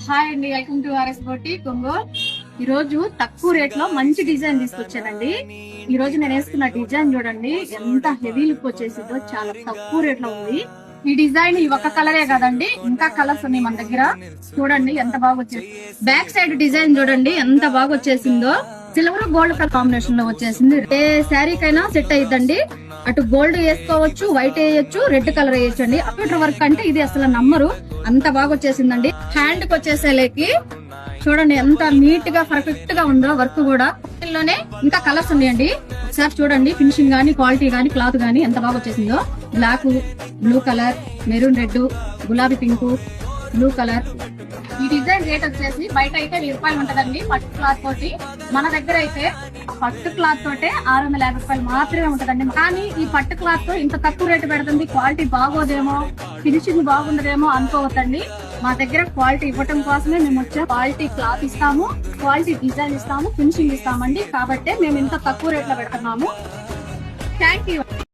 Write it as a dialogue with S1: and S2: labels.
S1: Hi అండి, welcome to RS బోటి ఒంగోలు. ఈ రోజు తక్కువ రేట్ లో మంచి డిజైన్ తీసుకొచ్చానండి. ఈ రోజు నేను వేసుకున్న డిజైన్ చూడండి, ఎంత హెవీ లుక్ వచ్చేసిందో, చాలా తక్కువ రేట్ లో ఉంది. ఈ డిజైన్ ఈ ఒక్క కలరే కదండి, ఇంకా కలర్స్ ఉన్నాయి మన దగ్గర. చూడండి ఎంత బాగా వచ్చేసి, బ్యాక్ సైడ్ డిజైన్ చూడండి ఎంత బాగా వచ్చేసిందో. సిల్వర్ గోల్డ్ కలర్ కాంబినేషన్ లో వచ్చేసింది. ఏ శారీకైనా సెట్ అయ్యిద్దండి. అటు గోల్డ్ వేసుకోవచ్చు, వైట్ వేయొచ్చు, రెడ్ కలర్ వేయొచ్చు అండి. కంప్యూటర్ వర్క్ అంటే ఇది అసలు నమ్మరు, అంత బాగా వచ్చేసిందండి. హ్యాండ్ కి వచ్చేసేలేకి చూడండి ఎంత నీట్ గా పర్ఫెక్ట్ గా ఉందో వర్క్ కూడా. లోనే ఇంకా కలర్స్ ఉన్నాయండి, ఒకసారి చూడండి. ఫినిషింగ్ గానీ, క్వాలిటీ గానీ, క్లాత్ గానీ ఎంత బాగా వచ్చేసిందో. Black, blue colour, maroon red, గులాబీ పింక్, బ్లూ కలర్. ఈ డిజైన్ రేట్ వచ్చేసి బయట అయితే 1000 రూపాయలు ఉంటదండి పట్టు క్లాత్ తోటి. మన దగ్గర అయితే పట్టు క్లాత్ తోటే 650 రూపాయలు మాత్రమే ఉంటదండి. కానీ ఈ పట్టు క్లాత్ తో ఇంత తక్కువ రేటు పెడుతుంది, క్వాలిటీ బాగోదేమో, ఫినిషింగ్ బాగుండదేమో అనుకోవద్దండి. మా దగ్గర క్వాలిటీ ఇవ్వటం కోసమే మేము వచ్చే క్వాలిటీ క్లాత్ ఇస్తాము, క్వాలిటీ డిజైన్ ఇస్తాము, ఫినిషింగ్ ఇస్తామండి. కాబట్టే మేము ఇంత తక్కువ రేట్ లో పెడుతున్నాము. Thank you.